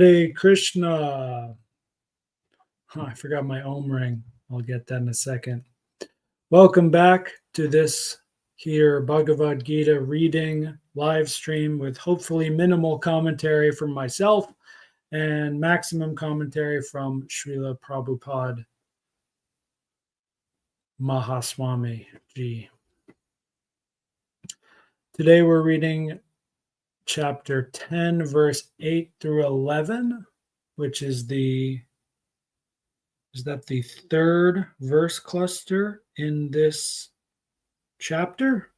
Hare Krishna. I forgot my Om ring. I'll get that in a second. Welcome back to this here Bhagavad Gita reading live stream with hopefully minimal commentary from myself and maximum commentary from Srila Prabhupada Mahaswami Ji. Today we're reading chapter 10, verse 8 through 11, which is the third verse cluster in this chapter?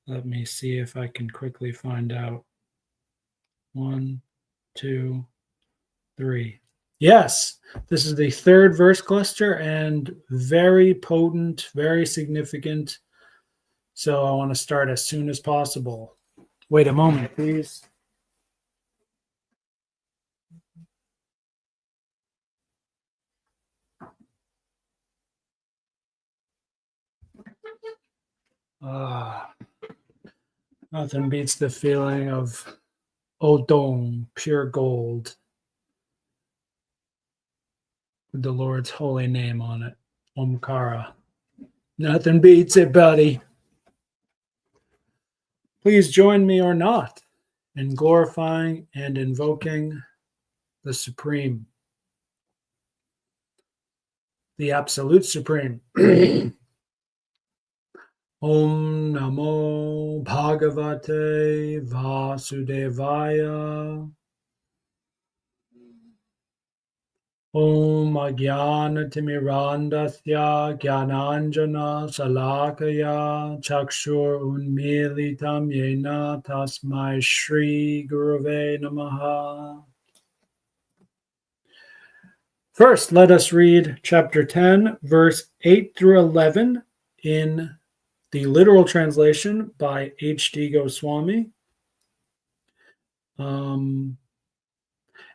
Let me see if I can quickly find out. 1, 2, 3. Yes, this is the third verse cluster and very potent, very significant. So I want to start as soon as possible. Wait a moment, please. Nothing beats the feeling of Odong, pure gold, with the Lord's holy name on it, Omkara. Nothing beats it, buddy. Please join me or not in glorifying and invoking the Supreme, the Absolute Supreme. Om Namo Bhagavate Vasudevaya. Om Ajnanatimirandasya Jnananjana Salakaya Chakshur Unmilitam Yena Tasmai Shri Gurave Namaha. First, let us read chapter 10, verse 8 through 11 in the literal translation by H.D. Goswami.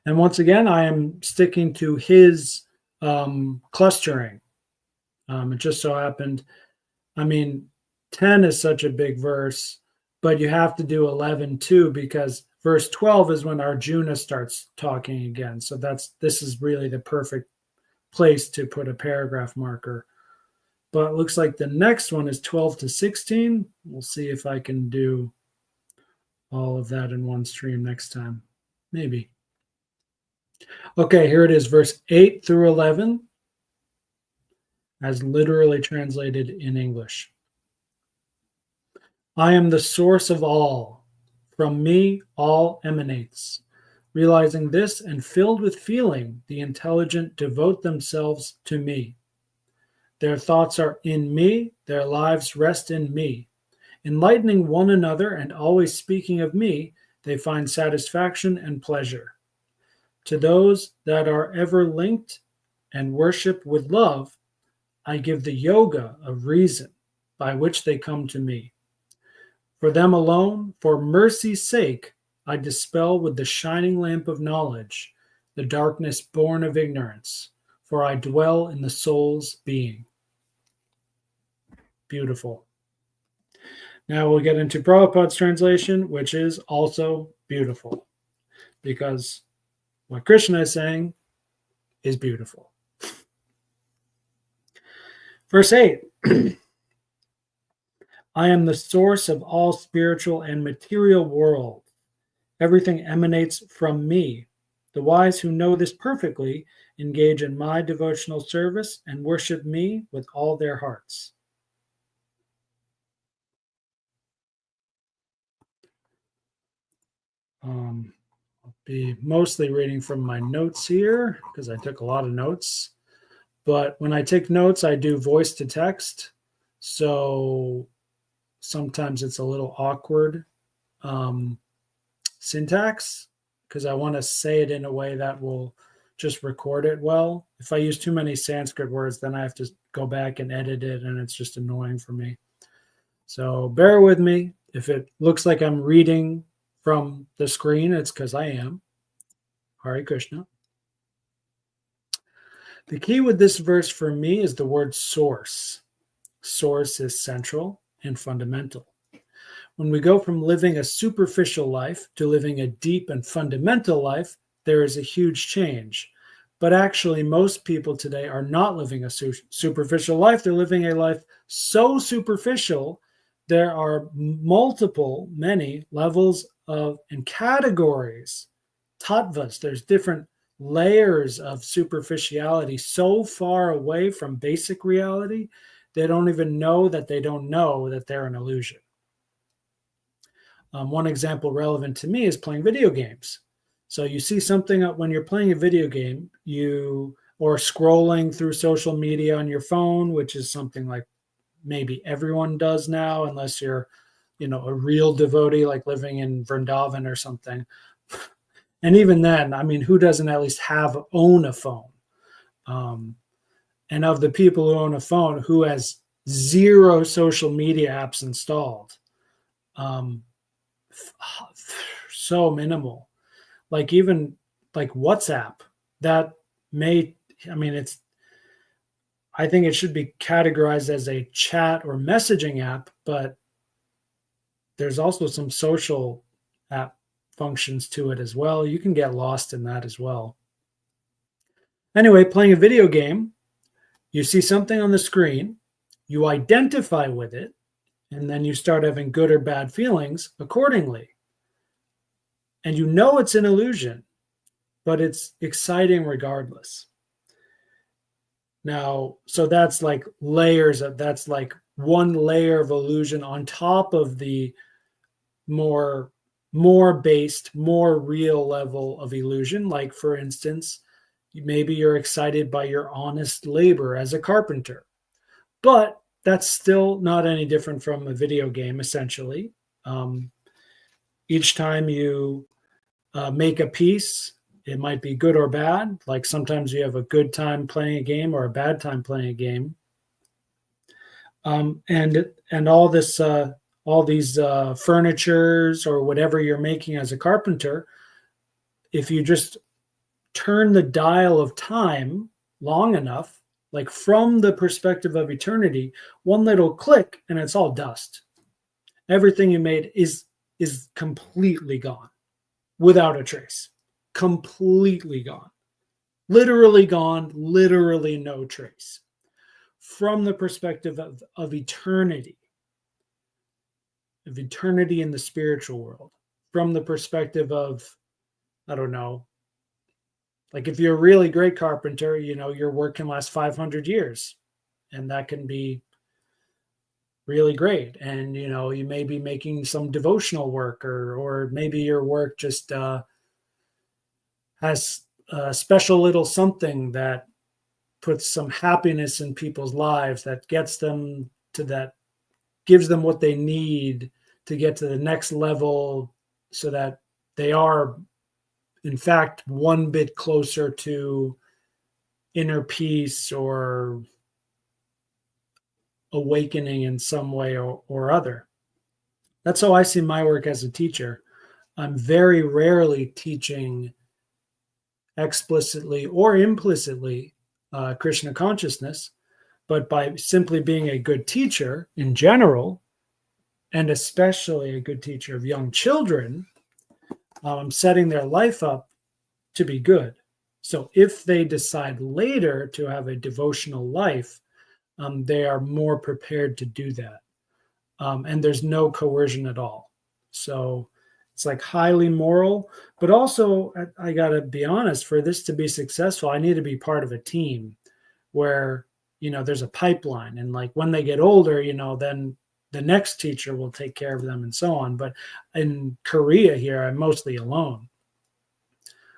And once again, I am sticking to his clustering. It just so happened, 10 is such a big verse, but you have to do 11 too, because verse 12 is when Arjuna starts talking again. So this is really the perfect place to put a paragraph marker. But it looks like the next one is 12 to 16. We'll see if I can do all of that in one stream next time. Maybe. Okay, here it is, verse 8 through 11, as literally translated in English. I am the source of all. From me, all emanates. Realizing this and filled with feeling, the intelligent devote themselves to me. Their thoughts are in me, their lives rest in me. Enlightening one another and always speaking of me, they find satisfaction and pleasure. To those that are ever linked and worship with love, I give the yoga of reason by which they come to me. For them alone, for mercy's sake, I dispel with the shining lamp of knowledge the darkness born of ignorance, for I dwell in the soul's being. Beautiful. Now we'll get into Prabhupada's translation, which is also beautiful, because what Krishna is saying is beautiful. Verse 8. I am the source of all spiritual and material world. Everything emanates from me. The wise who know this perfectly engage in my devotional service and worship me with all their hearts. I'll be mostly reading from my notes here because I took a lot of notes. But when I take notes, I do voice to text. So sometimes it's a little awkward syntax because I want to say it in a way that will just record it well. If I use too many Sanskrit words, then I have to go back and edit it, and it's just annoying for me. So bear with me. If it looks like I'm reading from the screen, it's because I am. Hare Krishna. The key with this verse for me is the word source. Source is central and fundamental. When we go from living a superficial life to living a deep and fundamental life, there is a huge change. But actually, most people today are not living a superficial life. They're living a life so superficial, there are many levels of and categories, tattvas. There's different layers of superficiality so far away from basic reality, they don't even know that they don't know that they're an illusion. One example relevant to me is playing video games. So you see something when you're playing a video game, or scrolling through social media on your phone, which is something like maybe everyone does now, unless you're, a real devotee, like living in Vrindavan or something. And even then, I mean, who doesn't at least own a phone? And of the people who own a phone, who has 0 social media apps installed? So minimal. Like even like WhatsApp, that I think it should be categorized as a chat or messaging app, but there's also some social app functions to it as well. You can get lost in that as well. Anyway, playing a video game, you see something on the screen, you identify with it, and then you start having good or bad feelings accordingly. And you know it's an illusion, but it's exciting regardless. Now, so that's like that's like one layer of illusion on top of the more based, more real level of illusion. Like, for instance, maybe you're excited by your honest labor as a carpenter, but that's still not any different from a video game, essentially. Each time you make a piece, it might be good or bad. Like sometimes you have a good time playing a game or a bad time playing a game. And all these furnitures or whatever you're making as a carpenter, if you just turn the dial of time long enough, like from the perspective of eternity, one little click and it's all dust. Everything you made is completely gone, without a trace. Completely gone. Literally gone, literally no trace. From the perspective of eternity in the spiritual world, from the perspective of, I don't know, like if you're a really great carpenter, your work can last 500 years, and that can be really great. And, you may be making some devotional work, or maybe your work just has a special little something that puts some happiness in people's lives, that gets them to that, gives them what they need to get to the next level, so that they are, in fact, one bit closer to inner peace or awakening in some way or other. That's how I see my work as a teacher. I'm very rarely teaching explicitly or implicitly Krishna consciousness, but by simply being a good teacher in general, and especially a good teacher of young children, I'm setting their life up to be good. So if they decide later to have a devotional life, they are more prepared to do that. And there's no coercion at all. So it's like highly moral, but also I got to be honest, for this to be successful, I need to be part of a team where, there's a pipeline, and like when they get older, then the next teacher will take care of them and so on. But in Korea here, I'm mostly alone.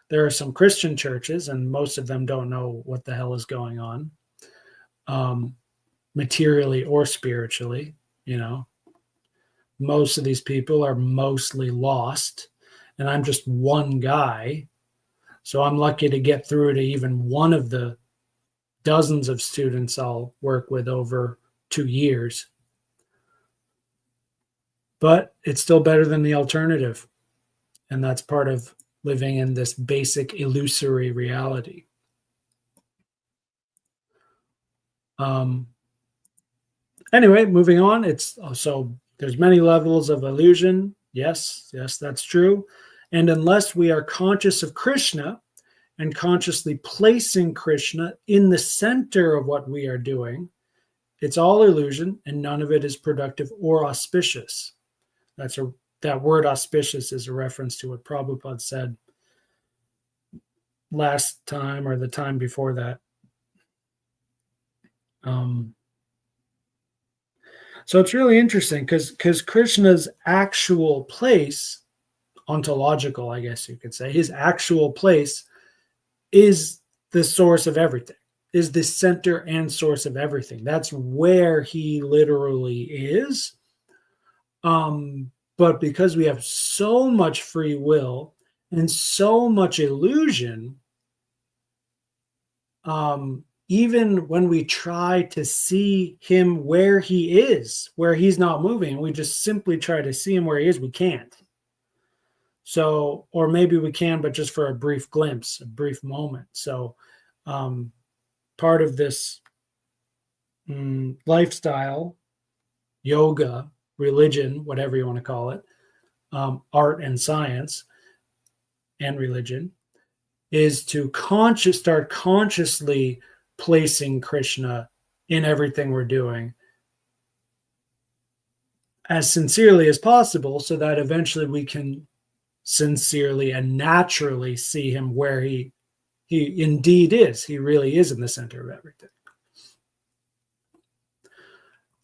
There are some Christian churches, and most of them don't know what the hell is going on, materially or spiritually. Most of these people are mostly lost, and I'm just one guy. So I'm lucky to get through to even one of the dozens of students I'll work with over 2 years. But it's still better than the alternative. And that's part of living in this basic illusory reality. Anyway, moving on. It's also There's many levels of illusion. Yes, that's true. And unless we are conscious of Krishna and consciously placing Krishna in the center of what we are doing, it's all illusion and none of it is productive or auspicious. That word auspicious is a reference to what Prabhupada said last time or the time before that. So it's really interesting because Krishna's actual place, ontological, I guess you could say, his actual place is the source of everything, is the center and source of everything. That's where he literally is. But because we have so much free will and so much illusion, even when we try to see him where he is, where he's not moving, we just simply try to see him where he is, we can't. So, or maybe we can, but just for a brief glimpse, a brief moment. So, part of this lifestyle, yoga, religion, whatever you want to call it, art and science and religion, is to start consciously placing Krishna in everything we're doing as sincerely as possible so that eventually we can sincerely and naturally see him where he indeed is. He really is in the center of everything.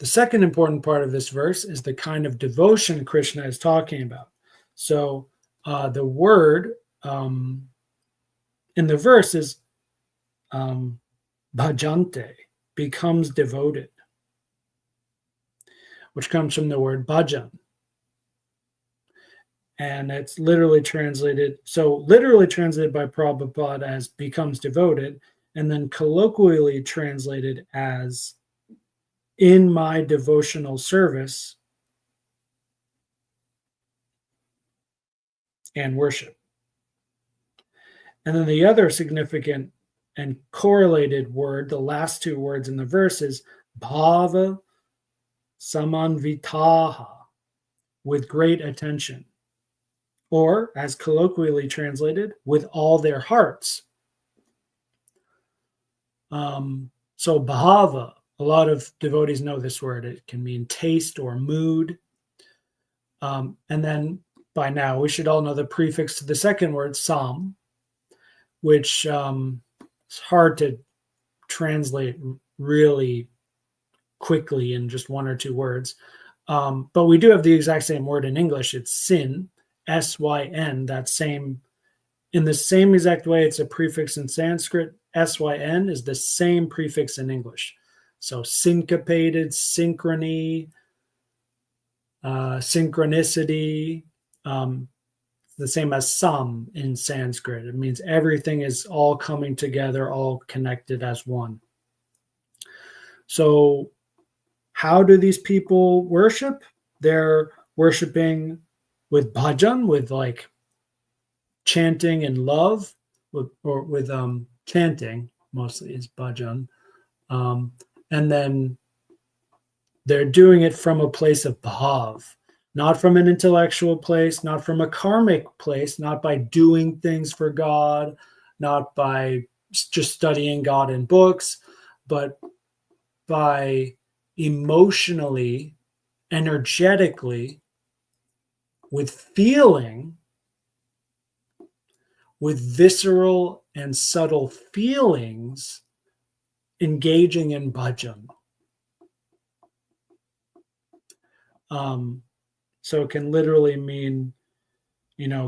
The second important part of this verse is the kind of devotion Krishna is talking about. So the word in the verse is bhajante, becomes devoted, which comes from the word bhajan. And it's literally translated by Prabhupada as becomes devoted, and then colloquially translated as in my devotional service and worship. And then the other significant and correlated word, the last two words in the verse, is bhava samanvitaha, with great attention. Or, as colloquially translated, with all their hearts. So bhava, a lot of devotees know this word. It can mean taste or mood. And then by now, we should all know the prefix to the second word, sam, which is hard to translate really quickly in just one or two words. But we do have the exact same word in English. It's sin, S-Y-N, that same, in the same exact way it's a prefix in Sanskrit. S-Y-N is the same prefix in English. So syncopated, synchrony, synchronicity, the same as sam in Sanskrit. It means everything is all coming together, all connected as one. So how do these people worship? They're worshiping with bhajan, with like chanting and love, with chanting mostly is bhajan. And then they're doing it from a place of bhav, not from an intellectual place, not from a karmic place, not by doing things for God, not by just studying God in books, but by emotionally, energetically, with feeling, with visceral and subtle feelings, engaging in bhajan. So it can literally mean,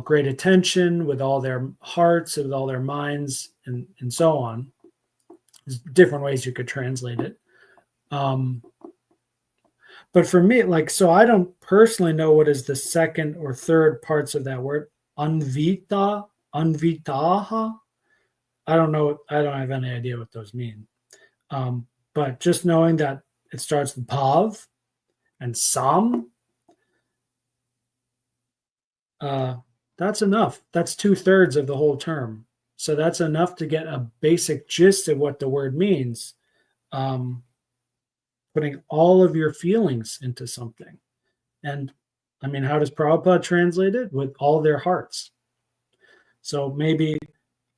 great attention with all their hearts, with all their minds, and so on. There's different ways you could translate it. But for me, so I don't personally know what is the second or third parts of that word. Anvitaha. I don't know. I don't have any idea what those mean. But just knowing that it starts with bhav and sam, that's enough. That's 2/3 of the whole term. So that's enough to get a basic gist of what the word means. Putting all of your feelings into something And I mean, how does Prabhupada translate it? With all their hearts. So maybe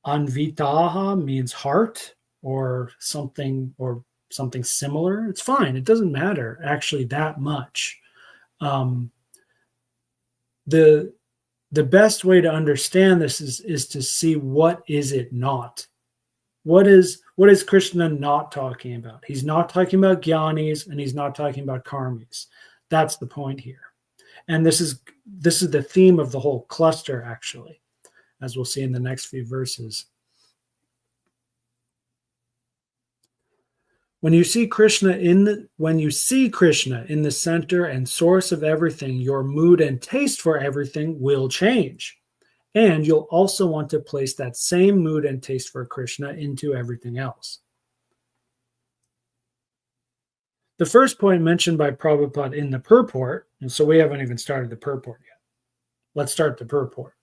anvitaha means heart or something similar. It's fine. It doesn't matter actually that much. Um, the the best way to understand this is to see what is it not. What is Krishna not talking about? He's not talking about jnanis and he's not talking about karmis. That's the point here. And this is the theme of the whole cluster, actually, as we'll see in the next few verses. When you see Krishna in the center and source of everything, your mood and taste for everything will change. And you'll also want to place that same mood and taste for Krishna into everything else. The first point mentioned by Prabhupada in the purport, and so we haven't even started the purport yet. Let's start the purport.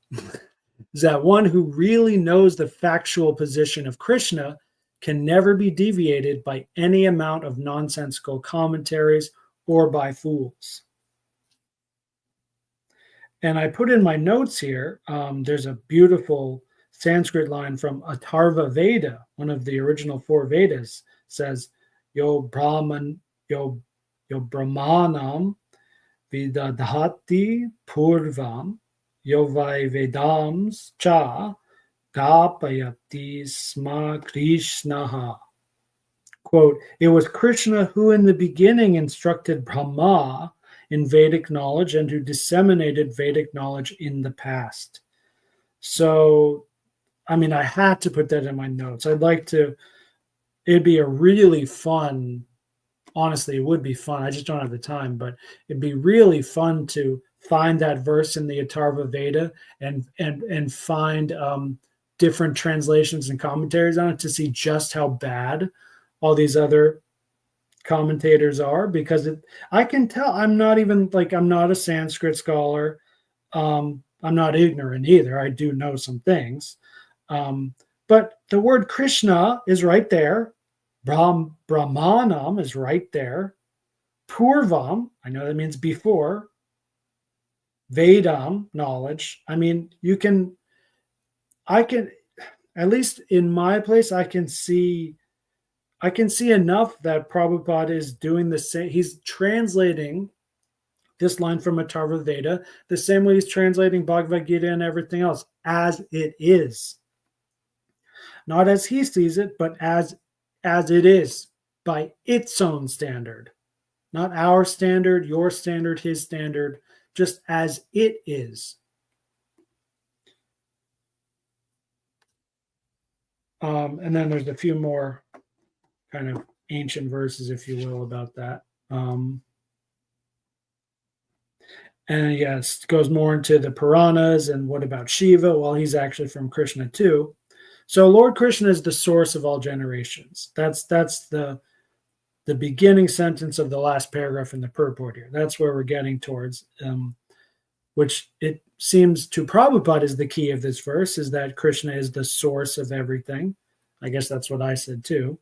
Is that one who really knows the factual position of Krishna can never be deviated by any amount of nonsensical commentaries or by fools. And I put in my notes here, there's a beautiful Sanskrit line from Atharva Veda, one of the original 4 Vedas, says, Yo Brahmanam vidadhati purvam yo vai vedams cha gapayati sma krishnaha. Quote, it was Krishna who in the beginning instructed Brahma in Vedic knowledge and who disseminated Vedic knowledge in the past. So, I mean, I had to put that in my notes. It'd be a really fun, honestly, it would be fun. I just don't have the time, but it'd be really fun to find that verse in the Atharva Veda and find different translations and commentaries on it to see just how bad all these other commentators are, because I can tell I'm not a Sanskrit scholar. I'm not ignorant either. I do know some things. But the word Krishna is right there. Brahmanam is right there. Purvam, I know that means before. Vedam, knowledge. I mean, I can, at least in my place, I can see enough that Prabhupada is doing the same. He's translating this line from Atharva Veda the same way he's translating Bhagavad Gita and everything else, as it is. Not as he sees it, but as it is, by its own standard. Not our standard, your standard, his standard, just as it is. And then there's a few more kind of ancient verses, if you will, about that. And yes, it goes more into the Puranas and what about Shiva? Well, he's actually from Krishna too. So Lord Krishna is the source of all generations. That's the beginning sentence of the last paragraph in the purport here. That's where we're getting towards, which it seems to Prabhupada is the key of this verse, is that Krishna is the source of everything. I guess that's what I said too.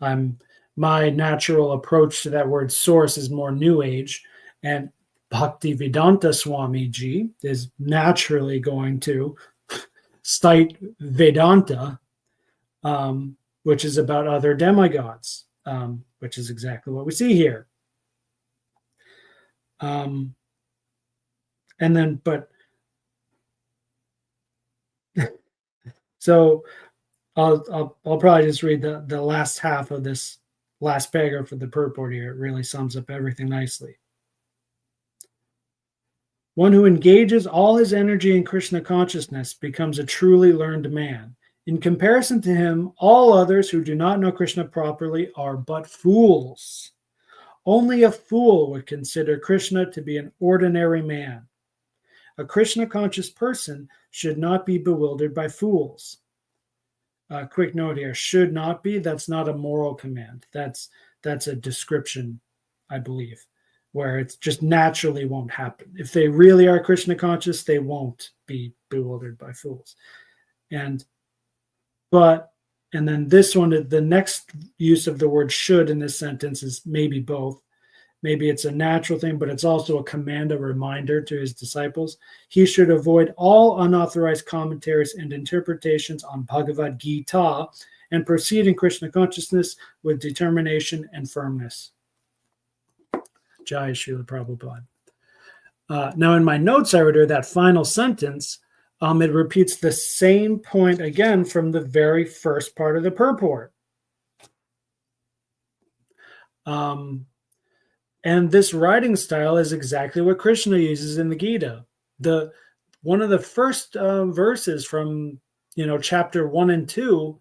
My natural approach to that word source is more New Age, and Bhaktivedanta Swamiji is naturally going to cite Vedanta, which is about other demigods, which is exactly what we see here. And then, so I'll probably just read the last half of this last paragraph of the purport here. It really sums up everything nicely. One who engages all his energy in Krishna consciousness becomes a truly learned man. In comparison to him, all others who do not know Krishna properly are but fools. Only a fool would consider Krishna to be an ordinary man. A Krishna conscious person should not be bewildered by fools. Quick note here, should not be, that's not a moral command. That's a description, I believe, where it just naturally won't happen. If they really are Krishna conscious, they won't be bewildered by fools. And then this one, the next use of the word should in this sentence is maybe both. maybe it's a natural thing, but it's also a command, a reminder to his disciples. He should avoid all unauthorized commentaries and interpretations on Bhagavad Gita and proceed in Krishna consciousness with determination and firmness. Jai Srila Prabhupada. Now, in my notes, I wrote that final sentence. It repeats the same point again from the very first part of the purport. And this writing style is exactly what Krishna uses in the Gita. One of the first verses from chapter 1 and 2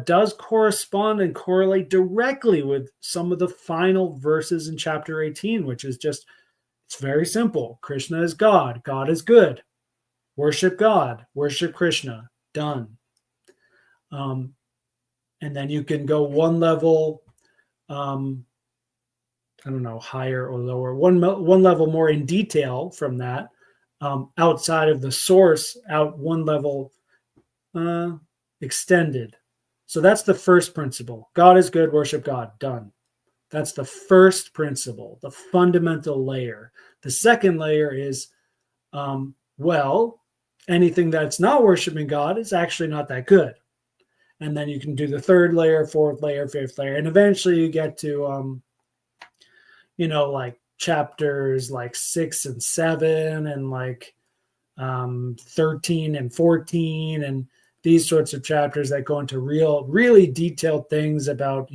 does correspond and correlate directly with some of the final verses in chapter 18, which is just, it's very simple. Krishna is God. God is good. Worship God. Worship Krishna. Done. And then you can go one level, I don't know, higher or lower, one level more in detail from that, outside of the source, out one level extended. So that's the first principle. God is good, worship God, done. That's the first principle, the fundamental layer. The second layer is, anything that's not worshiping God is actually not that good. And then you can do the third layer, fourth layer, fifth layer, and eventually you get to, like chapters like 6 and 7 and like 13 and 14 and these sorts of chapters that go into really detailed things about,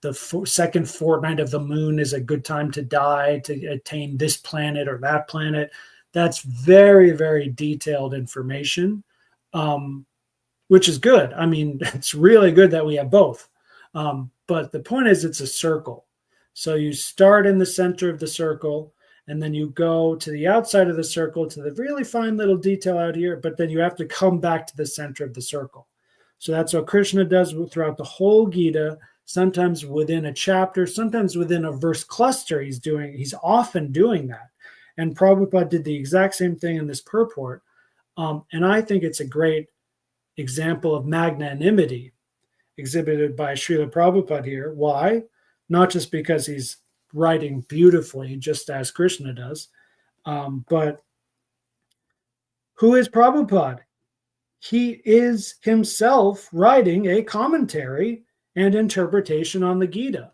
the second fortnight of the moon is a good time to die to attain this planet or that planet. That's very, very detailed information, which is good. I mean, it's really good that we have both. But the point is, it's a circle. So you start in the center of the circle, and then you go to the outside of the circle to the really fine little detail out here, but then you have to come back to the center of the circle. So that's what Krishna does throughout the whole Gita, sometimes within a chapter, sometimes within a verse cluster. He's often doing that. And Prabhupada did the exact same thing in this purport. And I think it's a great example of magnanimity exhibited by Srila Prabhupada here. Why? Not just because he's writing beautifully, just as Krishna does, but who is Prabhupada? He is himself writing a commentary and interpretation on the Gita.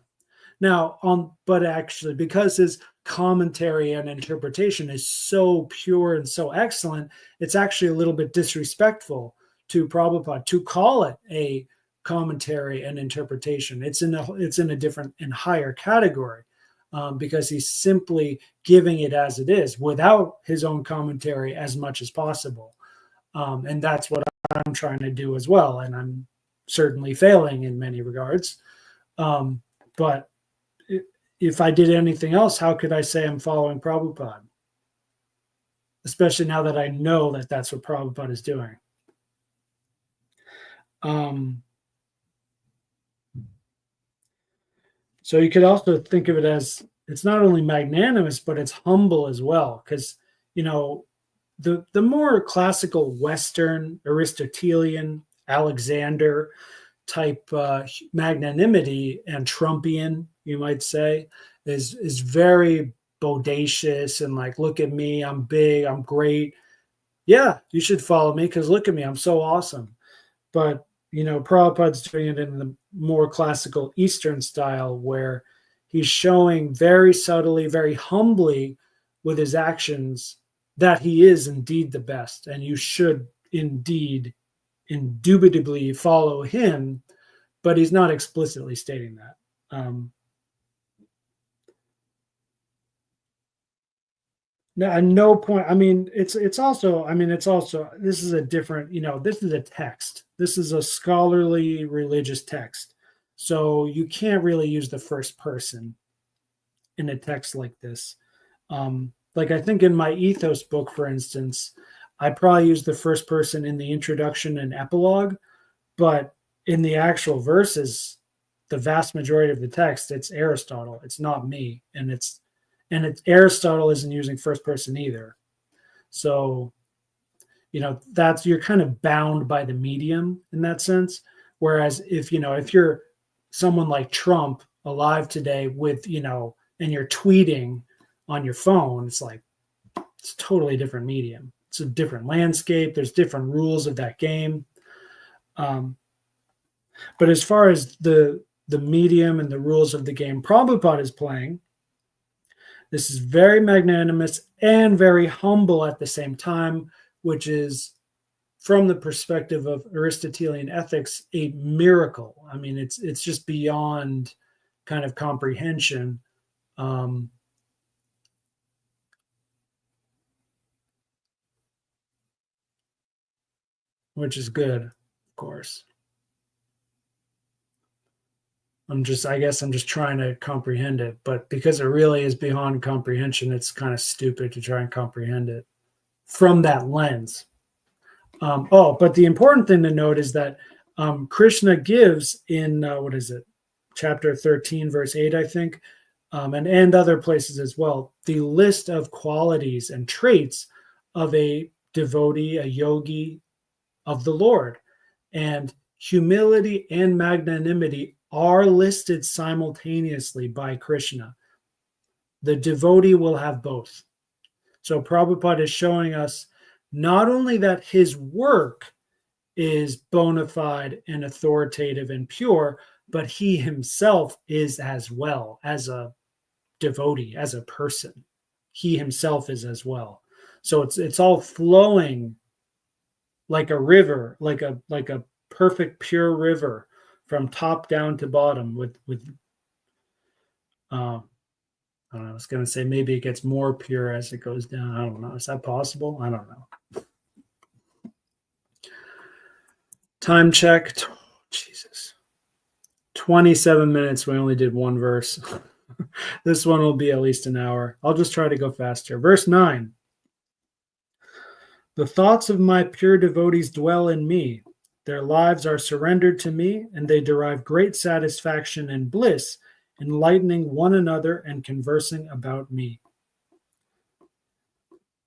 Now, but actually, because his commentary and interpretation is so pure and so excellent, it's actually a little bit disrespectful to Prabhupada to call it a commentary and interpretation. It's in a different and higher category, because he's simply giving it as it is without his own commentary as much as possible. And that's what I'm trying to do as well. And I'm certainly failing in many regards. But if I did anything else, how could I say I'm following Prabhupada? Especially now that I know that that's what Prabhupada is doing. So you could also think of it as, it's not only magnanimous, but it's humble as well. Because, the more classical Western, Aristotelian, Alexander type magnanimity, and Trumpian, you might say, is very bodacious and like, look at me, I'm big, I'm great. Yeah, you should follow me because look at me, I'm so awesome. But Prabhupada's doing it in the more classical Eastern style, where he's showing very subtly, very humbly with his actions that he is indeed the best, and you should indeed, indubitably follow him, but he's not explicitly stating that. No, at no point. I mean, it's also. This is a different. This is a text. This is a scholarly religious text, so you can't really use the first person in a text like this. Like I think in my ethos book, for instance, I probably use the first person in the introduction and epilogue, but in the actual verses, the vast majority of the text, it's Aristotle. It's not me, and Aristotle isn't using first person either. So, that's, you're kind of bound by the medium in that sense. Whereas if you're someone like Trump alive today with, and you're tweeting on your phone, it's like, it's a totally different medium. It's a different landscape. There's different rules of that game. But as far as the medium and the rules of the game Prabhupada is playing, this is very magnanimous and very humble at the same time, which is, from the perspective of Aristotelian ethics, a miracle. I mean, it's just beyond kind of comprehension. Which is good, of course. I guess I'm just trying to comprehend it, but because it really is beyond comprehension, it's kind of stupid to try and comprehend it from that lens. But the important thing to note is that Krishna gives in, what is it, chapter 13, verse 8, I think, and other places as well, the list of qualities and traits of a devotee, a yogi of the Lord. And humility and magnanimity are listed simultaneously by Krishna. The devotee will have both. So Prabhupada is showing us not only that his work is bona fide and authoritative and pure, but he himself is as well, as a devotee, as a person. He himself is as well. So it's all flowing like a river, like a perfect pure river from top down to bottom with I don't know, I was going to say maybe it gets more pure as it goes down. I don't know. Is that possible? I don't know. Time check. Jesus. 27 minutes. We only did one verse. This one will be at least an hour. I'll just try to go faster. Verse 9. The thoughts of my pure devotees dwell in me. Their lives are surrendered to me, and they derive great satisfaction and bliss, enlightening one another and conversing about me.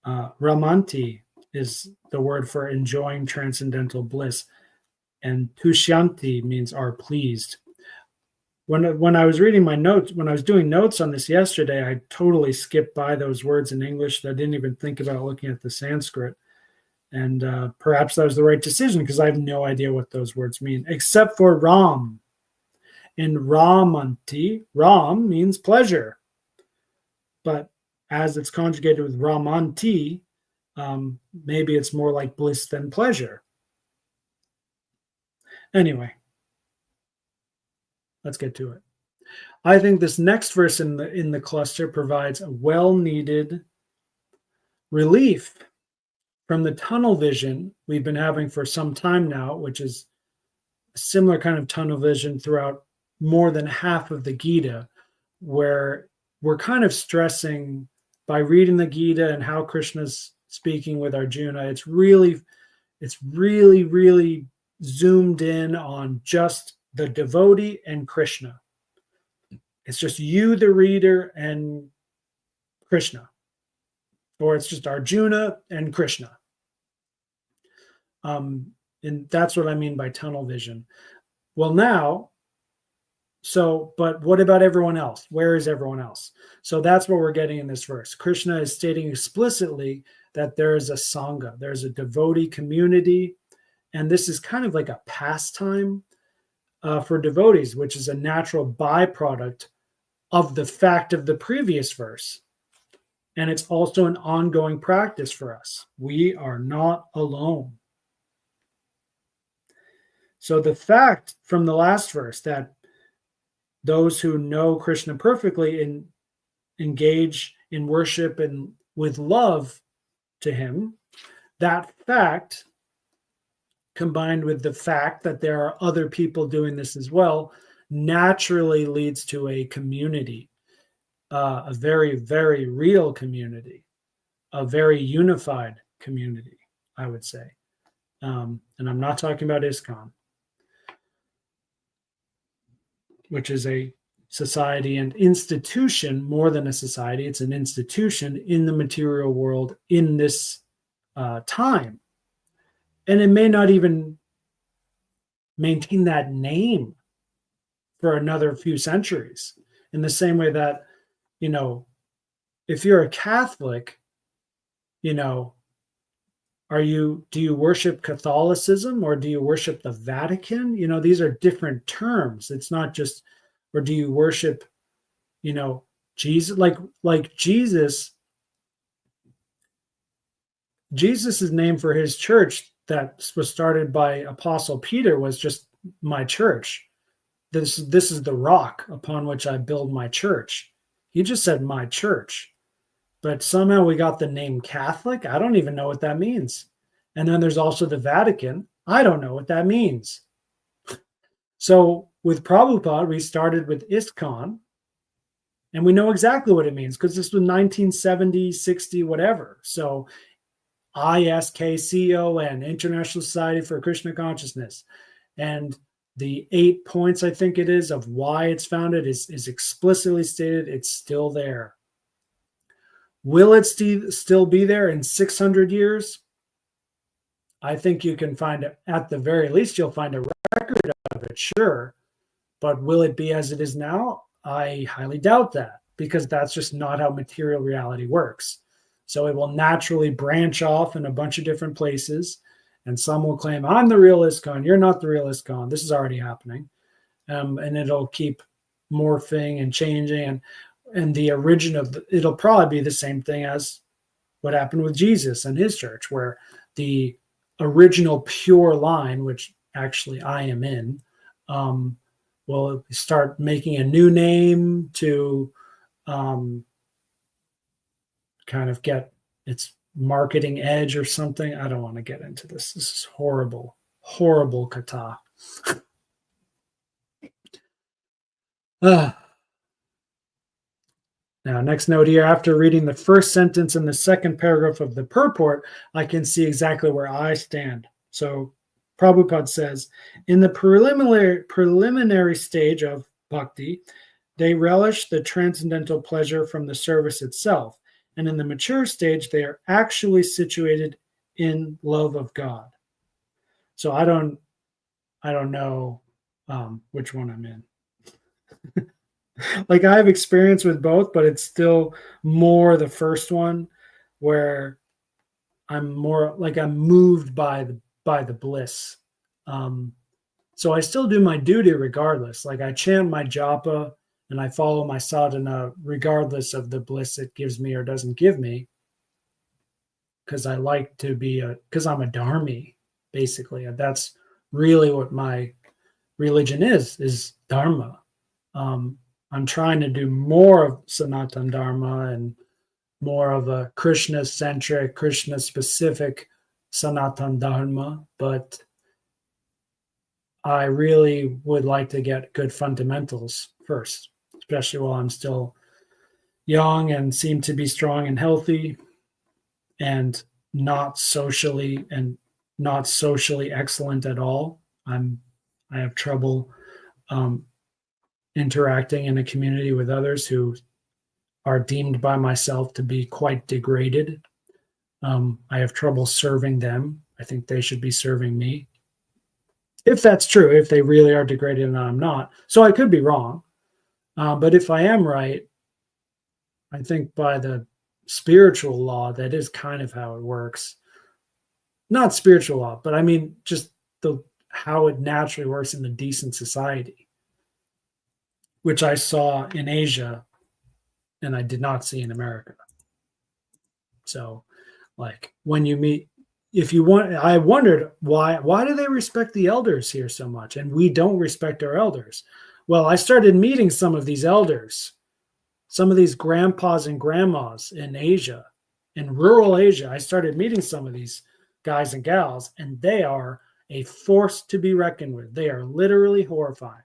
Ramanti is the word for enjoying transcendental bliss, and tushyanti means are pleased. When I was reading my notes, when I was doing notes on this yesterday, I totally skipped by those words in English. I didn't even think about looking at the Sanskrit. And perhaps that was the right decision because I have no idea what those words mean, except for Ram. In Ramanti, Ram means pleasure. But as it's conjugated with Ramanti, maybe it's more like bliss than pleasure. Anyway, let's get to it. I think this next verse in the cluster provides a well-needed relief from the tunnel vision we've been having for some time now, which is a similar kind of tunnel vision throughout more than half of the Gita, where we're kind of stressing by reading the Gita and how Krishna's speaking with Arjuna. It's really zoomed in on just the devotee and Krishna. It's just you, the reader, and Krishna. Or it's just Arjuna and Krishna. And that's what I mean by tunnel vision. Well, now, but what about everyone else? Where is everyone else? So that's what we're getting in this verse. Krishna is stating explicitly that there is a sangha, there's a devotee community, and this is kind of like a pastime for devotees, which is a natural byproduct of the fact of the previous verse. And it's also an ongoing practice for us. We are not alone. So the fact from the last verse that those who know Krishna perfectly engage in worship and with love to him, that fact, combined with the fact that there are other people doing this as well, naturally leads to a community, a very, very real community, a very unified community, I would say. And I'm not talking about ISKCON, which is a society and institution more than a society. It's an institution in the material world in this time. And it may not even maintain that name for another few centuries, in the same way that, you know, if you're a Catholic, you know, do you worship Catholicism or do you worship the Vatican? You know, these are different terms. It's not just, or do you worship, you know, Jesus? Like Jesus's name for his church that was started by Apostle Peter was just my church. This is the rock upon which I build my church. He just said my church. But somehow we got the name Catholic. I don't even know what that means. And then there's also the Vatican. I don't know what that means. So with Prabhupada, we started with ISKCON, and we know exactly what it means because this was 1970, 60, whatever. So ISKCON, International Society for Krishna Consciousness. And the 8 points, I think it is, of why it's founded is explicitly stated. It's still there. Will it still be there in 600 years? I think you can find it, at the very least, you'll find a record of it, sure. But will it be as it is now? I highly doubt that, because that's just not how material reality works. So it will naturally branch off in a bunch of different places, and some will claim, I'm the real ISKCON, you're not the real ISKCON. This is already happening. And it'll keep morphing and changing, and the origin of it'll probably be the same thing as what happened with Jesus and his church, where the original pure line, which actually I am in, will start making a new name to kind of get its marketing edge or something. I don't want to get into this. This is horrible, horrible kata. Now, next note here, after reading the first sentence and the second paragraph of the purport, I can see exactly where I stand. So Prabhupada says, in the preliminary stage of bhakti, they relish the transcendental pleasure from the service itself. And in the mature stage, they are actually situated in love of God. So I don't know which one I'm in. Like, I have experience with both, but it's still more the first one, where I'm more like I'm moved by the bliss. So I still do my duty regardless. Like, I chant my japa and I follow my sadhana regardless of the bliss it gives me or doesn't give me, because I like to be because I'm a dharmi, basically. And that's really what my religion is dharma. I'm trying to do more of Sanatana Dharma and more of a Krishna-centric, Krishna-specific Sanatana Dharma, but I really would like to get good fundamentals first, especially while I'm still young and seem to be strong and healthy and not socially excellent at all. I have trouble interacting in a community with others who are deemed by myself to be quite degraded. I have trouble serving them. I think they should be serving me. If that's true, if they really are degraded and I'm not. So I could be wrong. But if I am right, I think by the spiritual law, that is kind of how it works. Not spiritual law, but I mean just how it naturally works in a decent society, which I saw in Asia and I did not see in America. So, like, when you meet, I wondered why do they respect the elders here so much and we don't respect our elders? Well, I started meeting some of these elders, some of these grandpas and grandmas in Asia, in rural Asia. I started meeting some of these guys and gals, and they are a force to be reckoned with. They are literally horrifying.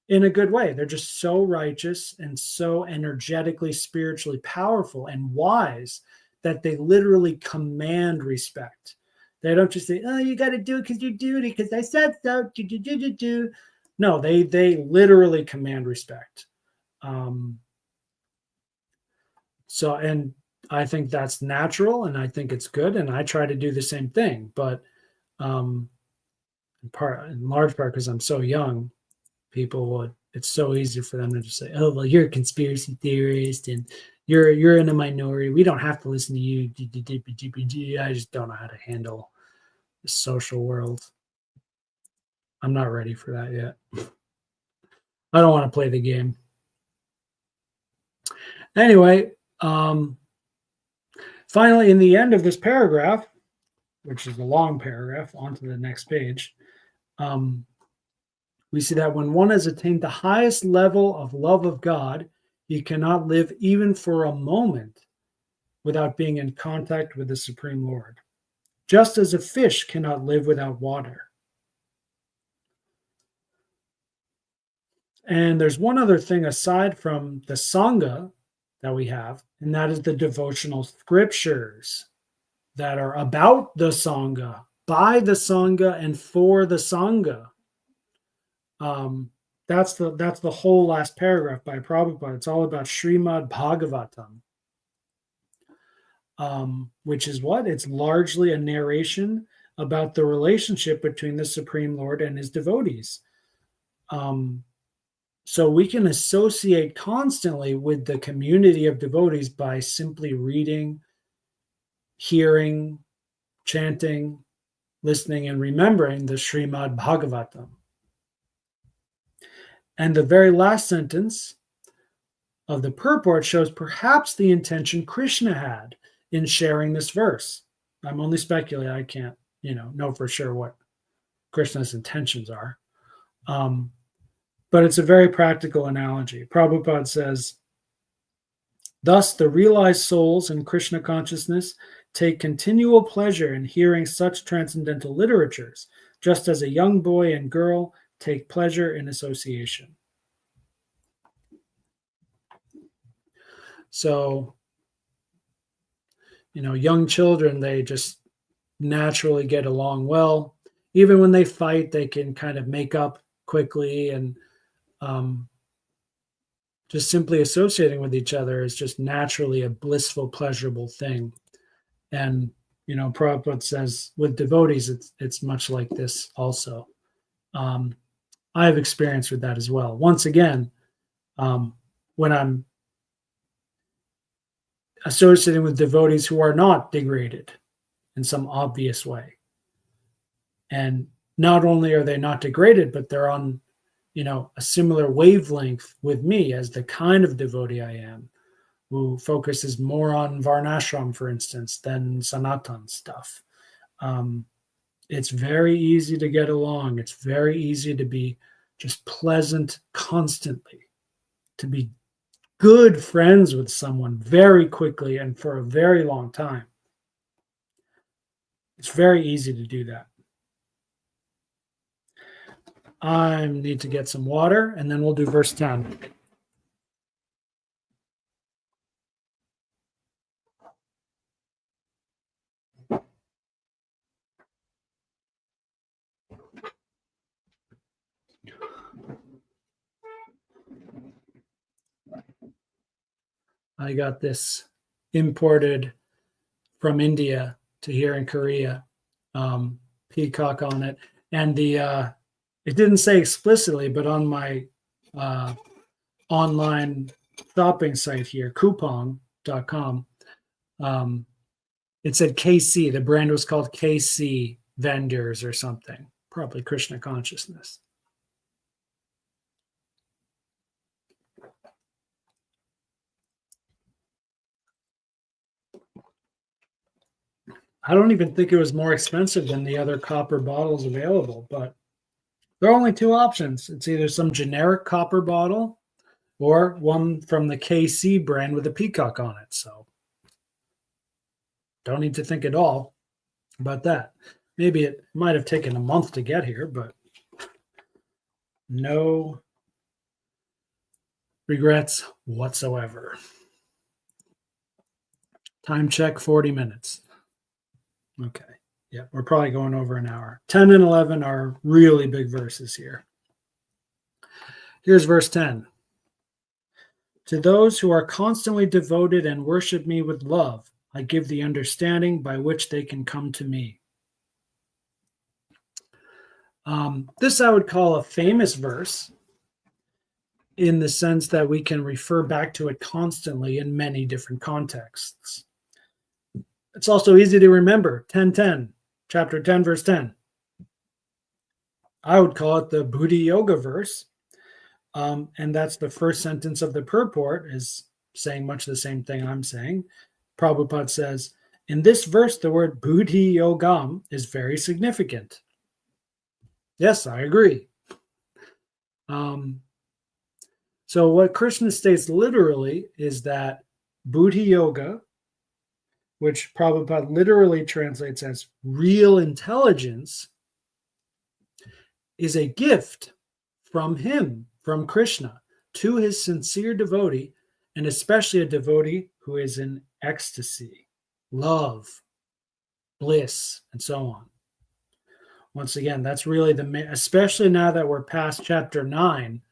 In a good way. They're just so righteous and so energetically, spiritually powerful and wise that they literally command respect. They don't just say, oh, you got to do it because you do it because I said so. No, they literally command respect. So, and I think that's natural and I think it's good. And I try to do the same thing. But in large part because I'm so young, people would, it's so easy for them to just say, "Oh, well, you're a conspiracy theorist and you're in a minority. We don't have to listen to you." I just don't know how to handle the social world. I'm not ready for that yet. I don't want to play the game. Anyway, finally, in the end of this paragraph, which is a long paragraph, onto the next page, we see that when one has attained the highest level of love of God, he cannot live even for a moment without being in contact with the Supreme Lord, just as a fish cannot live without water. And there's one other thing aside from the Sangha that we have, and that is the devotional scriptures that are about the Sangha, by the Sangha, and for the Sangha. That's the whole last paragraph by Prabhupada. It's all about Srimad Bhagavatam, which is what? It's largely a narration about the relationship between the Supreme Lord and his devotees. So we can associate constantly with the community of devotees by simply reading, hearing, chanting, listening, and remembering the Srimad Bhagavatam. And the very last sentence of the purport shows perhaps the intention Krishna had in sharing this verse. I'm only speculating. I can't, know for sure what Krishna's intentions are. But it's a very practical analogy. Prabhupada says, thus the realized souls in Krishna consciousness take continual pleasure in hearing such transcendental literatures, just as a young boy and girl take pleasure in association. So, young children, they just naturally get along well. Even when they fight, they can kind of make up quickly, and just simply associating with each other is just naturally a blissful, pleasurable thing. And, Prabhupada says with devotees, it's much like this also. I have experience with that as well. Once again, when I'm associating with devotees who are not degraded in some obvious way. And not only are they not degraded, but they're on, a similar wavelength with me as the kind of devotee I am, who focuses more on Varnashram, for instance, than Sanatan stuff. It's very easy to get along. It's very easy to be just pleasant constantly, to be good friends with someone very quickly and for a very long time. It's very easy to do that. I need to get some water, and then we'll do verse 10. I got this imported from India to here in Korea, peacock on it. And it didn't say explicitly, but on my online shopping site here, coupon.com, it said KC. The brand was called KC Vendors or something, probably Krishna Consciousness. I don't even think it was more expensive than the other copper bottles available, but there are only two options. It's either some generic copper bottle or one from the KC brand with a peacock on it. So don't need to think at all about that. Maybe it might have taken a month to get here, but no regrets whatsoever. Time check, 40 minutes. Okay. Yeah, we're probably going over an hour. 10 and 11 are really big verses here. Here's verse 10. To those who are constantly devoted and worship me with love, I give the understanding by which they can come to me. This I would call a famous verse. in the sense that we can refer back to it constantly in many different contexts. It's also easy to remember 10:10, chapter 10, verse 10. I would call it the Buddhi Yoga verse. And that's the first sentence of the purport, is saying much the same thing I'm saying. Prabhupada says, in this verse, the word Buddhi Yogam is very significant. Yes, I agree. So what Krishna states literally is that Buddhi Yoga, which Prabhupada literally translates as real intelligence, is a gift from him, from Krishna, to his sincere devotee, and especially a devotee who is in ecstasy, love, bliss, and so on. Once again, that's really especially now that we're past chapter 9,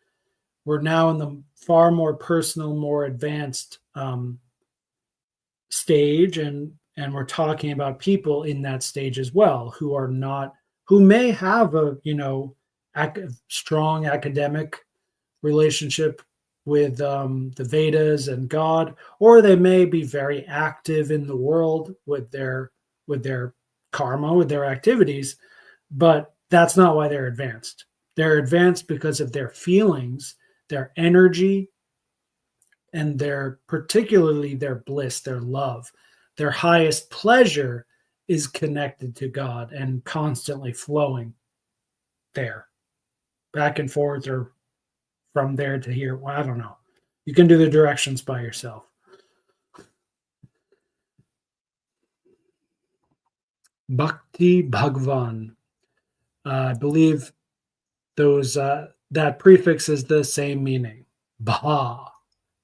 we're now in the far more personal, more advanced stage, and we're talking about people in that stage as well who may have a strong academic relationship with the Vedas and God, or they may be very active in the world with their karma, with their activities, but that's not why they're advanced. They're advanced because of their feelings, their energy, and particularly their bliss, their love. Their highest pleasure is connected to God and constantly flowing there, back and forth, or from there to here. Well, I don't know. You can do the directions by yourself. Bhakti Bhagwan. I believe that prefix is the same meaning. Bha.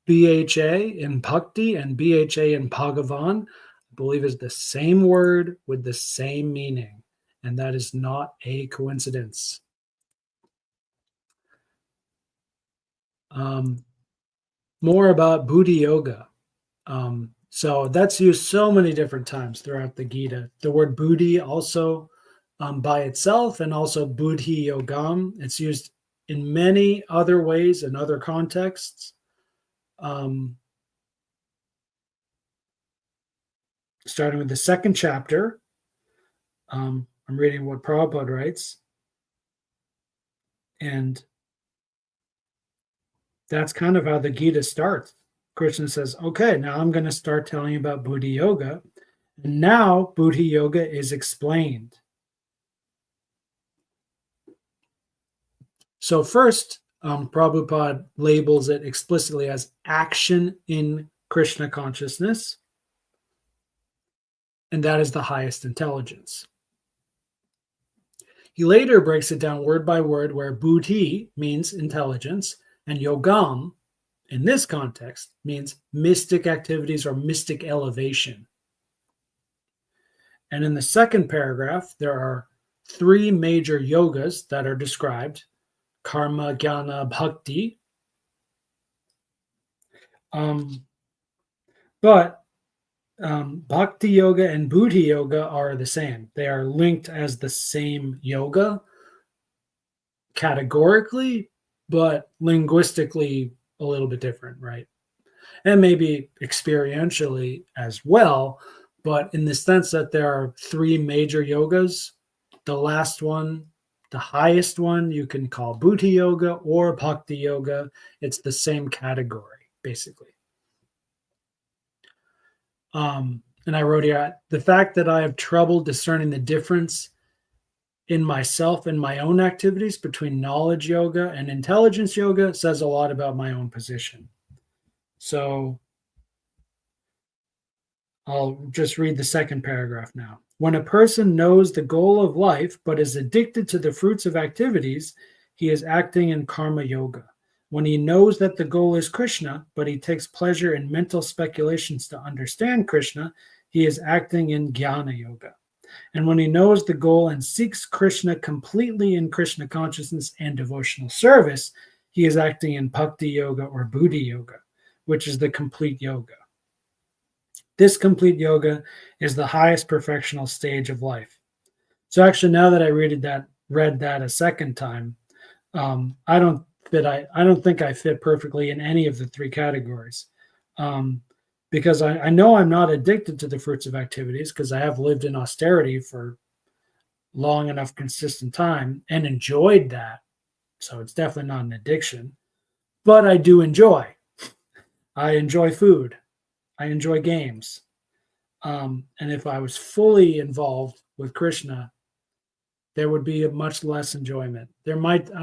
BHA in Bhakti and BHA in Bhagavan, I believe, is the same word with the same meaning. And that is not a coincidence. More about Buddhi Yoga. So that's used so many different times throughout the Gita. The word Buddhi also by itself, and also Buddhi Yogam. It's used in many other ways in other contexts. Starting with the second chapter, I'm reading what Prabhupada writes. And that's kind of how the Gita starts. Krishna says, okay, now I'm going to start telling you about Buddhi Yoga. And now Buddhi Yoga is explained. So first, Prabhupada labels it explicitly as action in Krishna consciousness. And that is the highest intelligence. He later breaks it down word by word, where Buddhi means intelligence, and Yogam, in this context, means mystic activities or mystic elevation. And in the second paragraph, there are 3 major yogas that are described: karma, jnana, bhakti. But Bhakti Yoga and Buddhi Yoga are the same. They are linked as the same yoga categorically, but linguistically a little bit different, right? And maybe experientially as well, but in the sense that there are 3 major yogas, the last one, the highest one, you can call Buddhi Yoga or Bhakti Yoga. It's the same category, basically. And I wrote here, the fact that I have trouble discerning the difference in myself and my own activities between knowledge yoga and intelligence yoga says a lot about my own position. So I'll just read the second paragraph now. When a person knows the goal of life but is addicted to the fruits of activities, he is acting in karma yoga. When he knows that the goal is Krishna, but he takes pleasure in mental speculations to understand Krishna, he is acting in jnana yoga. And when he knows the goal and seeks Krishna completely in Krishna consciousness and devotional service, he is acting in bhakti yoga or Buddhi yoga, which is the complete yoga. This complete yoga is the highest perfectional stage of life. So actually, now that I read that a second time, I don't fit. I don't think I fit perfectly in any of the three categories. Because I know I'm not addicted to the fruits of activities because I have lived in austerity for long enough consistent time and enjoyed that. So it's definitely not an addiction, but I do enjoy. I enjoy food. I enjoy games. And if I was fully involved with Krishna, there would be a much less enjoyment. I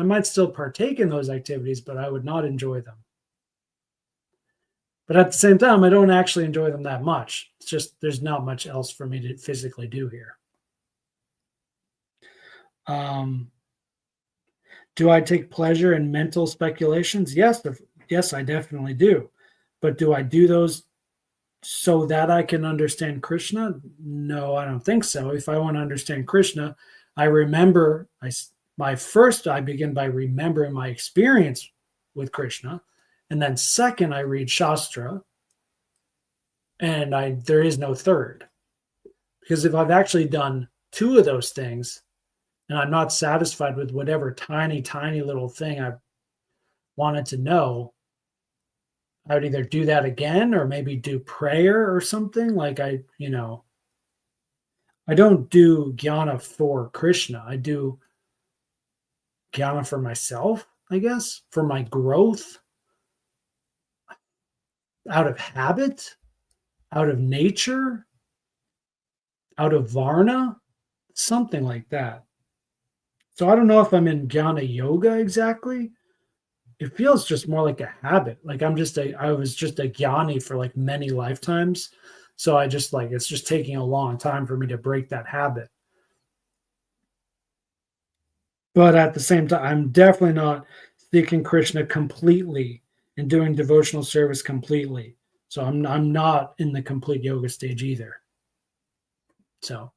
might still partake in those activities, but I would not enjoy them. But at the same time, I don't actually enjoy them that much. It's just there's not much else for me to physically do here. Do I take pleasure in mental speculations? Yes, I definitely do. But do I do those so that I can understand Krishna? No, I don't think so. If I want to understand Krishna, I remember I begin by remembering my experience with Krishna, and then second, I read Shastra, and there is no third. Because if I've actually done two of those things, and I'm not satisfied with whatever tiny, tiny little thing I wanted to know, I would either do that again or maybe do prayer or something. Like I don't do jnana for Krishna. I do jnana for myself, I guess, for my growth out of habit, out of nature, out of varna, something like that. So I don't know if I'm in jnana yoga exactly. It feels just more like a habit. Like I was just a jnani for like many lifetimes. So I just like, it's just taking a long time for me to break that habit. But at the same time, I'm definitely not seeking Krishna completely and doing devotional service completely. So I'm not in the complete yoga stage either. So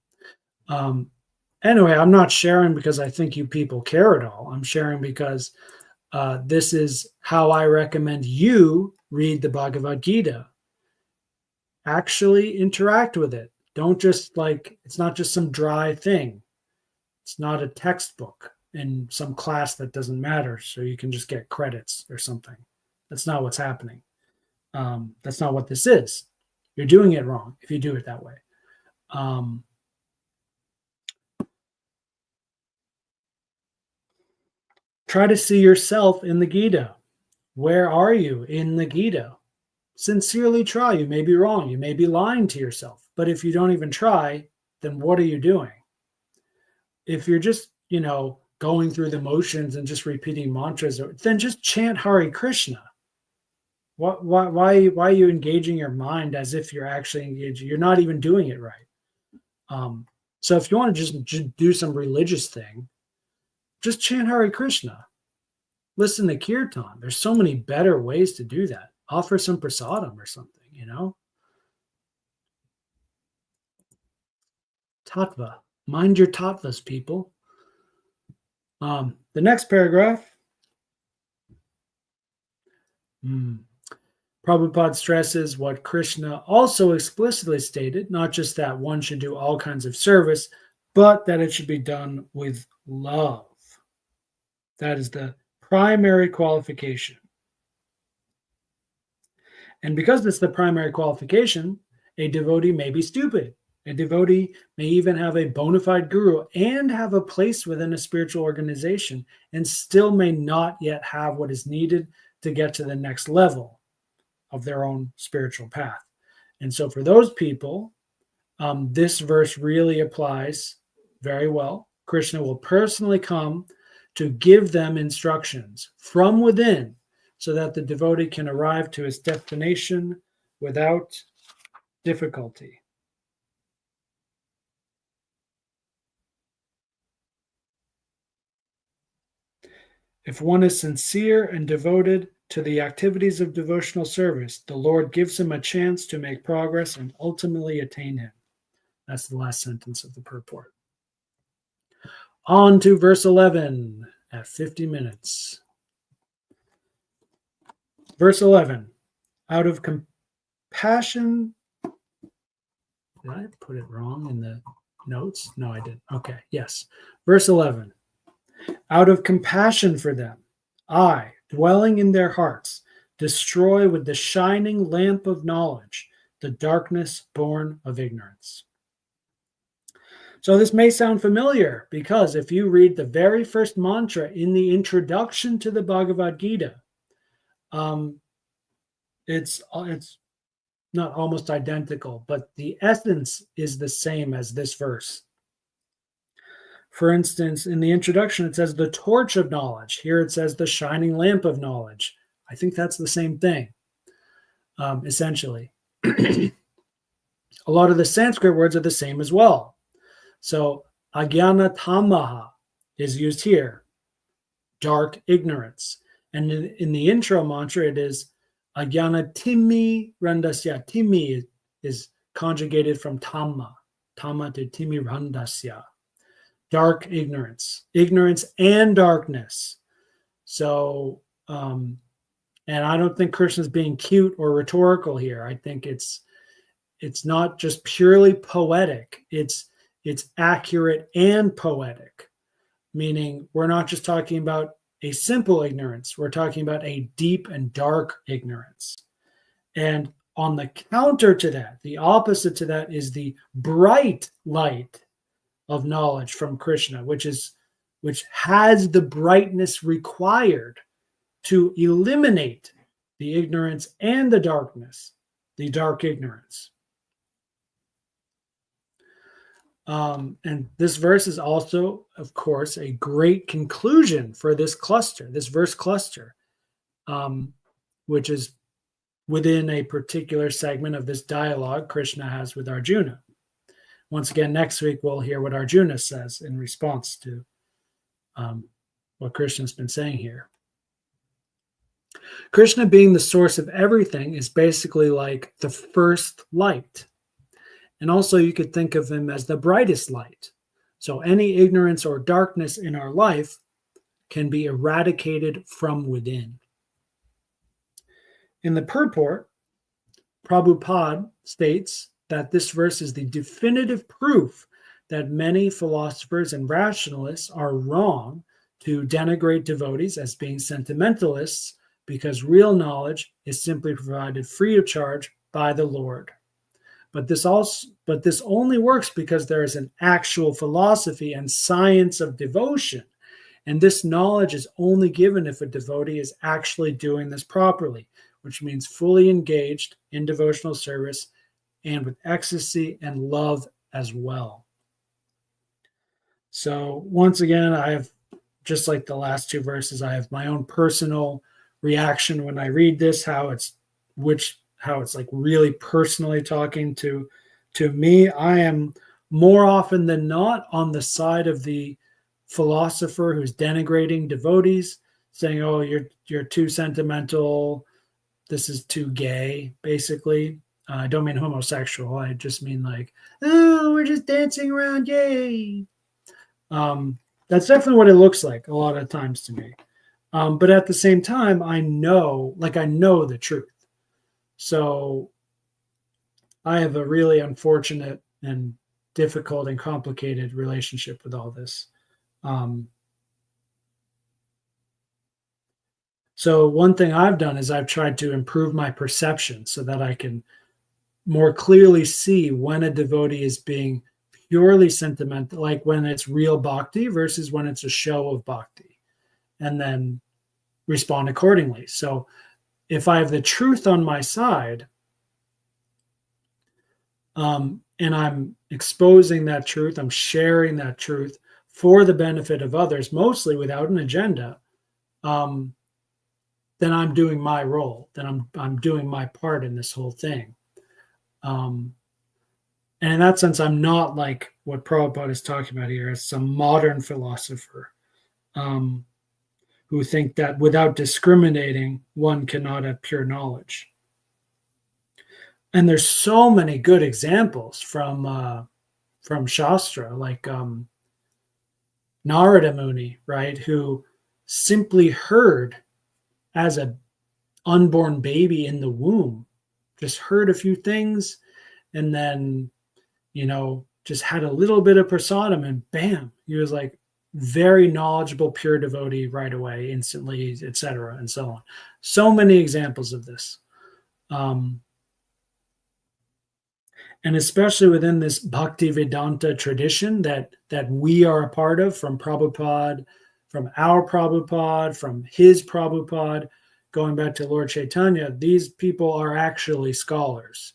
anyway, I'm not sharing because I think you people care at all. I'm sharing because this is how I recommend you read the Bhagavad Gita. Actually interact with it. Don't just it's not just some dry thing. It's not a textbook in some class that doesn't matter, so you can just get credits or something. That's not what's happening. That's not what this is. You're doing it wrong if you do it that way. Try to see yourself in the Gita. Where are you in the Gita? Sincerely try. You may be wrong. You may be lying to yourself. But if you don't even try, then what are you doing? If you're just, going through the motions and just repeating mantras, then just chant Hare Krishna. Why are you engaging your mind as if you're actually engaging? You're not even doing it right. So if you want to just do some religious thing, just chant Hare Krishna. Listen to Kirtan. There's so many better ways to do that. Offer some prasadam or something, Tattva. Mind your tattvas, people. The next paragraph. Prabhupada stresses what Krishna also explicitly stated, not just that one should do all kinds of service, but that it should be done with love. That is the primary qualification. And because it's the primary qualification, a devotee may be stupid. A devotee may even have a bona fide guru and have a place within a spiritual organization and still may not yet have what is needed to get to the next level of their own spiritual path. And so for those people, this verse really applies very well. Krishna will personally come to give them instructions from within so that the devotee can arrive to his destination without difficulty. If one is sincere and devoted to the activities of devotional service, the Lord gives him a chance to make progress and ultimately attain him. That's the last sentence of the purport. On to verse 11 at 50 minutes. Verse 11, out of compassion. Did I put it wrong in the notes? No, I didn't. Okay, yes. Verse 11, out of compassion for them, I, dwelling in their hearts, destroy with the shining lamp of knowledge the darkness born of ignorance. So this may sound familiar because if you read the very first mantra in the introduction to the Bhagavad Gita, it's not almost identical, but the essence is the same as this verse. For instance, in the introduction, it says the torch of knowledge. Here it says the shining lamp of knowledge. I think that's the same thing, essentially. A lot of the Sanskrit words are the same as well. So agyana tamaha is used here, dark ignorance. And in the intro mantra, it is agyana timi randasya. Timi is conjugated from tamma to timi randasya. Dark ignorance and darkness. So, and I don't think Krishna's being cute or rhetorical here. I think it's not just purely poetic. It's accurate and poetic, meaning we're not just talking about a simple ignorance. We're talking about a deep and dark ignorance. And on the counter to that, the opposite to that is the bright light of knowledge from Krishna, which has the brightness required to eliminate the ignorance and the darkness, the dark ignorance. And this verse is also, of course, a great conclusion for this verse cluster, which is within a particular segment of this dialogue Krishna has with Arjuna. Once again, next week, we'll hear what Arjuna says in response to what Krishna's been saying here. Krishna being the source of everything is basically like the first light. And also you could think of him as the brightest light. So any ignorance or darkness in our life can be eradicated from within. In the purport, Prabhupada states that this verse is the definitive proof that many philosophers and rationalists are wrong to denigrate devotees as being sentimentalists because real knowledge is simply provided free of charge by the Lord. But this only works because there is an actual philosophy and science of devotion. And this knowledge is only given if a devotee is actually doing this properly, which means fully engaged in devotional service and with ecstasy and love as well. So once again, I have, just like the last two verses, I have my own personal reaction when I read this, how it's like really personally talking to me. I am more often than not on the side of the philosopher who's denigrating devotees, saying, "Oh, you're too sentimental. This is too gay." Basically, I don't mean homosexual. I just mean like, "Oh, we're just dancing around, yay." That's definitely what it looks like a lot of times to me. But at the same time, I know the truth. So I have a really unfortunate and difficult and complicated relationship with all this. So one thing I've done is I've tried to improve my perception so that I can more clearly see when a devotee is being purely sentimental, like when it's real bhakti versus when it's a show of bhakti, and then respond accordingly. So if I have the truth on my side, and I'm exposing that truth, I'm sharing that truth for the benefit of others, mostly without an agenda, then I'm doing my role. Then I'm doing my part in this whole thing. And in that sense, I'm not like what Prabhupada is talking about here as some modern philosopher who think that without discriminating, one cannot have pure knowledge. And there's so many good examples from Shastra, like Narada Muni, right, who simply heard as an unborn baby in the womb, just heard a few things, and then, just had a little bit of prasadam, and bam, he was like very knowledgeable, pure devotee right away, instantly, etc., and so on. So many examples of this. And especially within this Bhakti Vedanta tradition that we are a part of, from Prabhupada, from our Prabhupada, from his Prabhupada, going back to Lord Chaitanya, these people are actually scholars.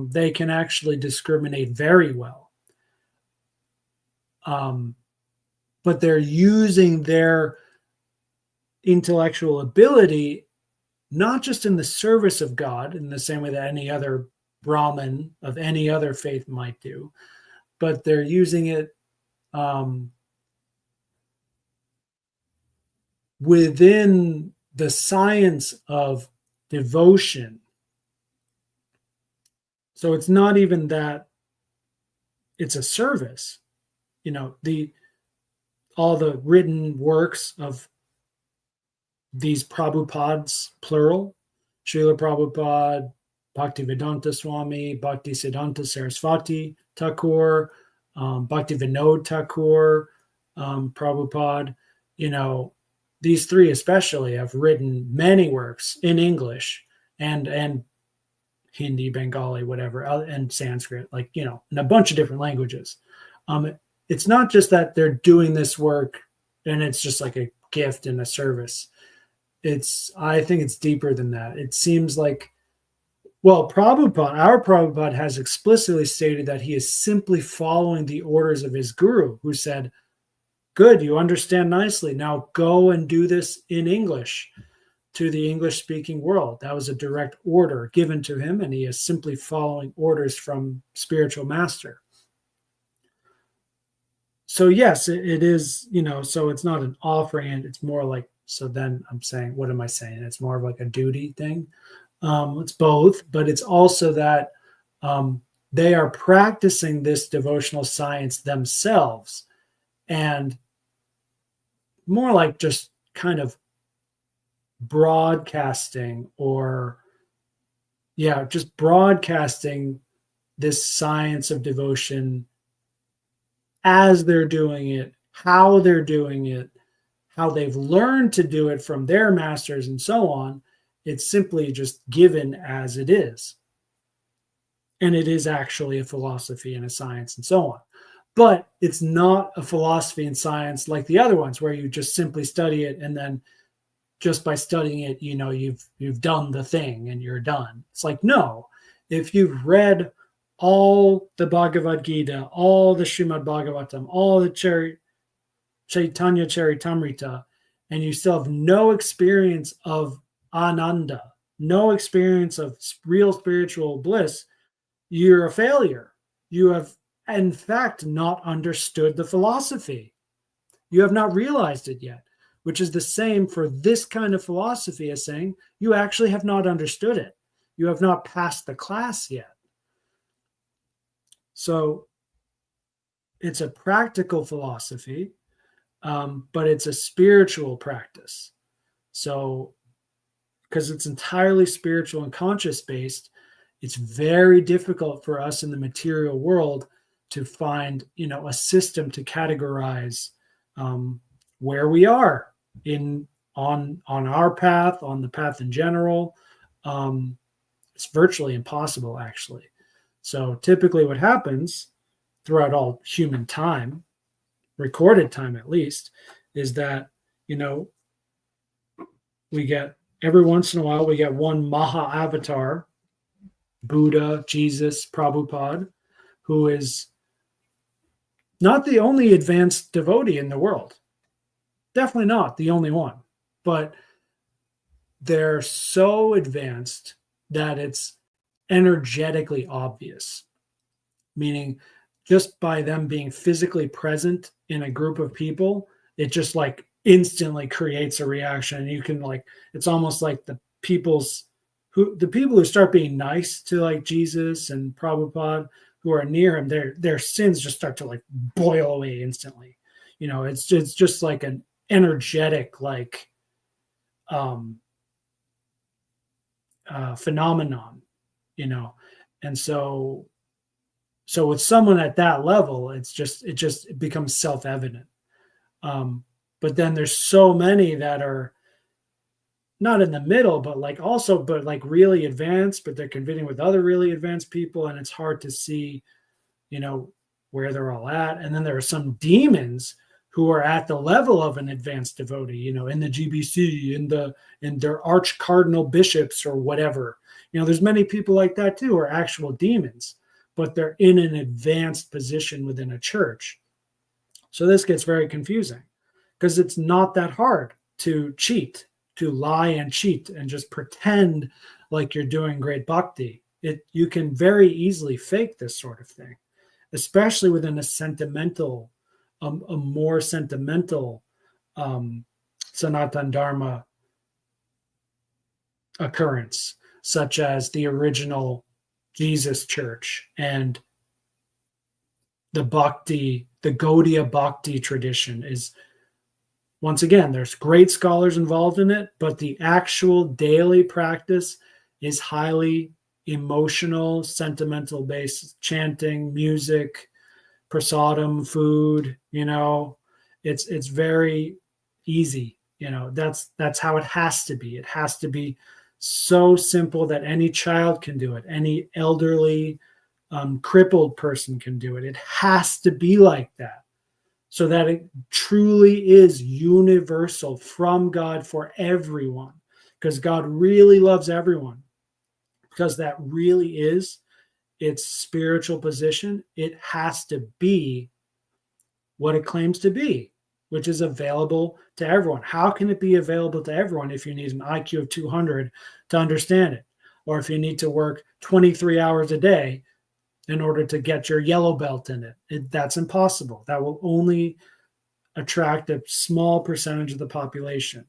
They can actually discriminate very well. But they're using their intellectual ability not just in the service of God, in the same way that any other Brahmin of any other faith might do, but they're using it within the science of devotion. So it's not even that it's a service. All the written works of these Prabhupads, plural, Srila Prabhupada, Bhaktivedanta Swami, Bhaktisiddhanta Sarasvati Thakur, Bhakti Vinod Thakur, Prabhupada, these three especially have written many works in English and Hindi, Bengali, whatever, and Sanskrit, in a bunch of different languages. It's not just that they're doing this work and it's just like a gift and a service. I think it's deeper than that. It seems like, our Prabhupada has explicitly stated that he is simply following the orders of his guru, who said, good, you understand nicely. Now go and do this in English to the English-speaking world. That was a direct order given to him, and he is simply following orders from spiritual master. So yes, it is, so it's not an offering. It's more like, so then I'm saying, what am I saying? It's more of like a duty thing. It's both, but it's also that they are practicing this devotional science themselves, and more like just kind of broadcasting just broadcasting this science of devotion as they're doing it, how they're doing it, how they've learned to do it from their masters and so on. It's simply just given as it is. And it is actually a philosophy and a science and so on. But it's not a philosophy and science like the other ones where you just simply study it and then just by studying it, you've done the thing and you're done. It's like, no, if you've read all the Bhagavad Gita, all the Srimad Bhagavatam, all the Chaitanya Charitamrita, and you still have no experience of Ananda, no experience of real spiritual bliss, you're a failure. You have, in fact, not understood the philosophy. You have not realized it yet, which is the same for this kind of philosophy as saying you actually have not understood it. You have not passed the class yet. So it's a practical philosophy, but it's a spiritual practice. So because it's entirely spiritual and conscious based, it's very difficult for us in the material world to find, a system to categorize where we are on our path, on the path in general. It's virtually impossible, actually. So typically what happens throughout all human time, recorded time at least, is that, we get, every once in a while, we get one Maha avatar, Buddha, Jesus, Prabhupada, who is not the only advanced devotee in the world. Definitely not the only one. But they're so advanced that it's energetically obvious, meaning just by them being physically present in a group of people, it just like instantly creates a reaction. You can it's almost like the people who start being nice to like Jesus and Prabhupada, who are near him, their sins just start to like boil away instantly. It's just like an energetic phenomenon, and so with someone at that level, it becomes self-evident. But then there's so many that are not in the middle, but like really advanced, but they're competing with other really advanced people, and it's hard to see, where they're all at. And then there are some demons who are at the level of an advanced devotee, in the GBC, in their arch cardinal bishops or whatever. There's many people like that too, who are actual demons, but they're in an advanced position within a church. So this gets very confusing because it's not that hard to cheat, to lie and cheat and just pretend like you're doing great bhakti. You can very easily fake this sort of thing, especially within a more sentimental Sanatan Dharma occurrence, such as the original Jesus Church and the Gaudiya Bhakti tradition is, once again, there's great scholars involved in it, but the actual daily practice is highly emotional, sentimental based, chanting, music, prasadam, food, it's very easy. That's how it has to be. It has to be so simple that any child can do it. Any elderly, crippled person can do it. It has to be like that, so that it truly is universal from God for everyone, because God really loves everyone, because that really is its spiritual position. It has to be what it claims to be, which is available to everyone. How can it be available to everyone if you need an IQ of 200 to understand it? Or if you need to work 23 hours a day in order to get your yellow belt in it? That's impossible. That will only attract a small percentage of the population,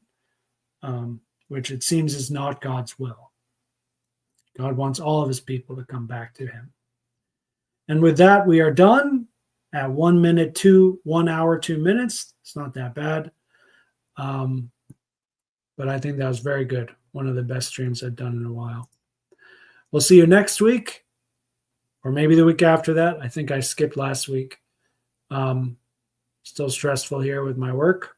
which it seems is not God's will. God wants all of his people to come back to him. And with that, we are done at 1 hour, 2 minutes. It's not that bad. But I think that was very good. One of the best streams I've done in a while. We'll see you next week, or maybe the week after that. I think I skipped last week. Still stressful here with my work.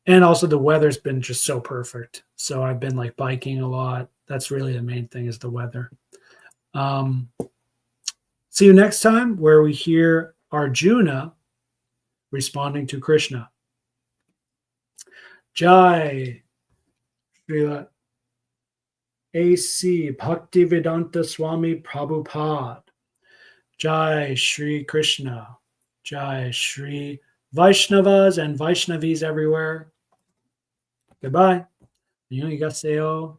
And also the weather's been just so perfect. So I've been like biking a lot. That's really the main thing, is the weather. See you next time, where we hear Arjuna responding to Krishna. Jai Srila A.C. Bhaktivedanta Swami Prabhupada. Jai Shri Krishna. Jai Shri Vaishnavas and Vaishnavis everywhere. Goodbye. Annyeonghaseyo.